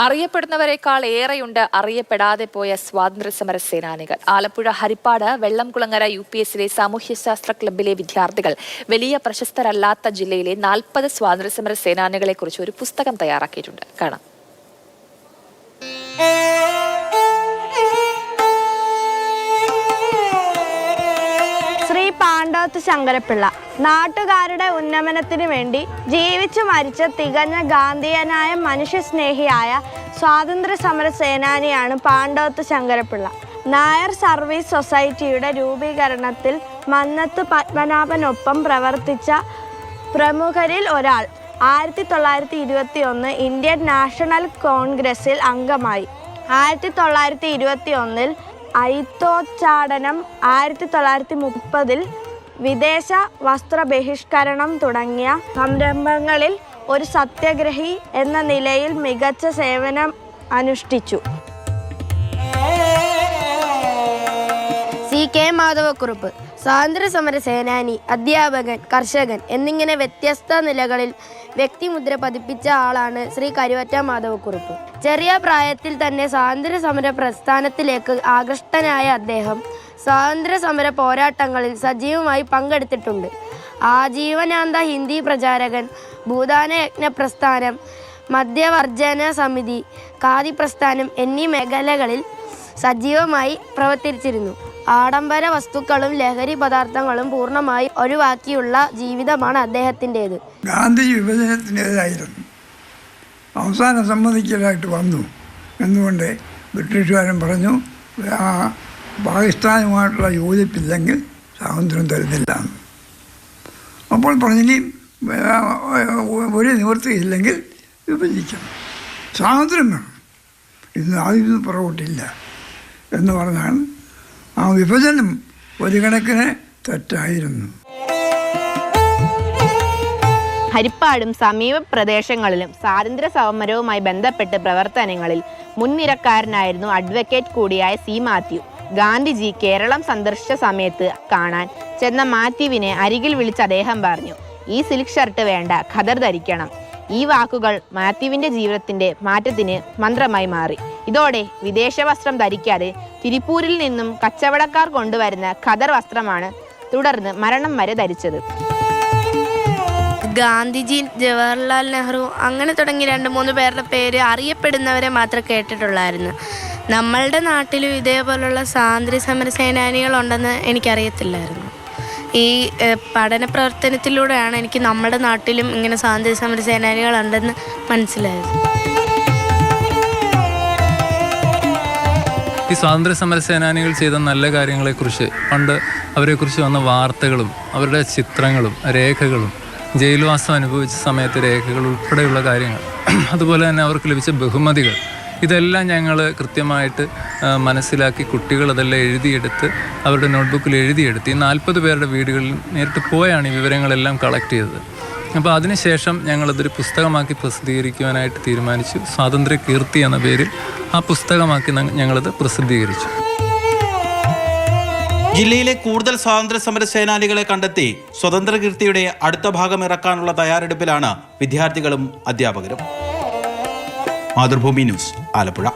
അറിയപ്പെടുന്നവരെക്കാൾ ഏറെയുണ്ട് അറിയപ്പെടാതെ പോയ സ്വാതന്ത്ര്യ സമര സേനാനികൾ. ആലപ്പുഴ ഹരിപ്പാട് വെള്ളംകുളങ്ങര UPSലെ സാമൂഹ്യശാസ്ത്ര ക്ലബ്ബിലെ വിദ്യാർത്ഥികൾ വലിയ പ്രശസ്തരല്ലാത്ത ജില്ലയിലെ 40 സ്വാതന്ത്ര്യ സമര സേനാനികളെ കുറിച്ച് ഒരു പുസ്തകം തയ്യാറാക്കിയിട്ടുണ്ട്. കാണാം. ശ്രീ പാണ്ഡവത്ത് ശങ്കരപ്പിള്ള നാട്ടുകാരുടെ ഉന്നമനത്തിനു വേണ്ടി ജീവിച്ചു മരിച്ച തികഞ്ഞ ഗാന്ധിയനായ മനുഷ്യസ്നേഹിയായ സ്വാതന്ത്ര്യ സമര സേനാനിയാണ് പാണ്ഡവത്ത് ശങ്കരപ്പിള്ള. നായർ സർവീസ് സൊസൈറ്റിയുടെ രൂപീകരണത്തിൽ മന്നത്ത് പത്മനാഭനൊപ്പം പ്രവർത്തിച്ച പ്രമുഖരിൽ ഒരാൾ. 1921 ഇന്ത്യൻ നാഷണൽ കോൺഗ്രസിൽ അംഗമായി. 1921 അയിത്തോച്ചാടനം, 1930 വിദേശ വസ്ത്ര ബഹിഷ്കരണം തുടങ്ങിയ സംരംഭങ്ങളിൽ ഒരു സത്യാഗ്രഹി എന്ന നിലയിൽ മികച്ച സേവനം അനുഷ്ഠിച്ചു. CK മാധവക്കുറുപ്പ് സ്വാതന്ത്ര്യ സമര സേനാനി, അധ്യാപകൻ, കർഷകൻ എന്നിങ്ങനെ വ്യത്യസ്ത നിലകളിൽ വ്യക്തിമുദ്ര പതിപ്പിച്ച ആളാണ് ശ്രീ കരുവറ്റ മാധവക്കുറുപ്പ്. ചെറിയ പ്രായത്തിൽ തന്നെ സ്വാതന്ത്ര്യ സമര പ്രസ്ഥാനത്തിലേക്ക് ആകൃഷ്ടനായ അദ്ദേഹം സ്വാതന്ത്ര്യ സമര പോരാട്ടങ്ങളിൽ സജീവമായി പങ്കെടുത്തിട്ടുണ്ട്. ആജീവനാന്ത ഹിന്ദി പ്രചാരകൻ, ഭൂദാന യജ്ഞ പ്രസ്ഥാനം, മദ്യവർജന സമിതി, ഖാദി പ്രസ്ഥാനം എന്നീ മേഖലകളിൽ സജീവമായി പ്രവർത്തിച്ചിരുന്നു. ആഡംബര വസ്തുക്കളും ലഹരി പദാർത്ഥങ്ങളും പൂർണ്ണമായി ഒഴിവാക്കിയുള്ള ജീവിതമാണ് അദ്ദേഹത്തിൻ്റേത്. ഗാന്ധിജി വിഭജനത്തിൻ്റെതായിരുന്നു. അവസാനം സമ്മതിക്കലായിട്ട് വന്നു എന്നുകൊണ്ട് ബ്രിട്ടീഷുകാരൻ പറഞ്ഞു, പാകിസ്ഥാനുമായിട്ടുള്ള യോജിപ്പില്ലെങ്കിൽ സ്വാതന്ത്ര്യം തരുന്നില്ല. അപ്പോൾ പറഞ്ഞിനി ഒരു നിവൃത്തിയില്ലെങ്കിൽ വിഭജിക്കണം, സ്വാതന്ത്ര്യം വേണം, ഇതൊന്നും പുറകോട്ടില്ല എന്ന് പറഞ്ഞാണ്. ആ വിഭജനം ഒരു കണക്കിന് തെറ്റായിരുന്നു. ഹരിപ്പാടും സമീപ പ്രദേശങ്ങളിലും സ്വാതന്ത്ര്യ സമരവുമായി ബന്ധപ്പെട്ട് പ്രവർത്തനങ്ങളിൽ മുൻനിരക്കാരനായിരുന്നു അഡ്വക്കേറ്റ് കൂടിയായ C. മാത്യു. ഗാന്ധിജി കേരളം സന്ദർശിച്ച സമയത്ത് കാണാൻ ചെന്ന മാത്യുവിനെ അരികിൽ വിളിച്ച് അദ്ദേഹം പറഞ്ഞു, "ഈ സിൽക്ക് ഷർട്ട് വേണ്ട, ഖദർ ധരിക്കണം." ഈ വാക്കുകൾ മാത്യുവിൻ്റെ ജീവിതത്തിൻ്റെ മാറ്റത്തിന് മന്ത്രമായി മാറി. ഇതോടെ വിദേശ വസ്ത്രം ധരിക്കാതെ തിരുപ്പൂരിൽ നിന്നും കച്ചവടക്കാർ കൊണ്ടുവരുന്ന ഖദർ വസ്ത്രമാണ് തുടർന്ന് മരണം വരെ ധരിച്ചത്. ഗാന്ധിജി, ജവഹർലാൽ നെഹ്റു അങ്ങനെ തുടങ്ങി 2-3 പേരുടെ പേര് അറിയപ്പെടുന്നവരെ മാത്രം കേട്ടിട്ടുള്ളായിരുന്നു. നമ്മളുടെ നാട്ടിലും ഇതേപോലുള്ള സ്വാതന്ത്ര്യ സമര സേനാനികളുണ്ടെന്ന് എനിക്കറിയത്തില്ലായിരുന്നു. ഈ പഠന പ്രവർത്തനത്തിലൂടെയാണ് എനിക്ക് നമ്മുടെ നാട്ടിലും ഇങ്ങനെ സ്വാതന്ത്ര്യ സമര സേനാനികളുണ്ടെന്ന് മനസ്സിലായത്. ഈ സ്വാതന്ത്ര്യ സമര സേനാനികൾ ചെയ്ത നല്ല കാര്യങ്ങളെക്കുറിച്ച്, പണ്ട് അവരെക്കുറിച്ച് വന്ന വാർത്തകളും അവരുടെ ചിത്രങ്ങളും രേഖകളും, ജയിൽവാസം അനുഭവിച്ച സമയത്തെ രേഖകൾ ഉൾപ്പെടെയുള്ള കാര്യങ്ങൾ, അതുപോലെ തന്നെ അവർക്ക് ലഭിച്ച ബഹുമതികൾ, ഇതെല്ലാം ഞങ്ങൾ കൃത്യമായിട്ട് മനസ്സിലാക്കി കുട്ടികൾ അതെല്ലാം എഴുതിയെടുത്ത് അവരുടെ നോട്ട്ബുക്കിൽ എഴുതിയെടുത്ത് ഈ 40 പേരുടെ വീടുകളിൽ നേരിട്ട് പോയാണ് ഈ വിവരങ്ങളെല്ലാം കളക്ട് ചെയ്തത്. അപ്പോൾ അതിനുശേഷം ഞങ്ങളതൊരു പുസ്തകമാക്കി പ്രസിദ്ധീകരിക്കുവാനായിട്ട് തീരുമാനിച്ചു. സ്വാതന്ത്ര്യ കീർത്തി എന്ന പേരിൽ ആ പുസ്തകമാക്കി ഞങ്ങളത് പ്രസിദ്ധീകരിച്ചു. ജില്ലയിലെ കൂടുതൽ സ്വാതന്ത്ര്യ സമര സേനാനികളെ കണ്ടെത്തി സ്വതന്ത്ര കീർത്തിയുടെ അടുത്ത ഭാഗം ഇറക്കാനുള്ള തയ്യാറെടുപ്പിലാണ് വിദ്യാർത്ഥികളും അധ്യാപകരും. മാതൃഭൂമി ന്യൂസ്, ആലപ്പുഴ.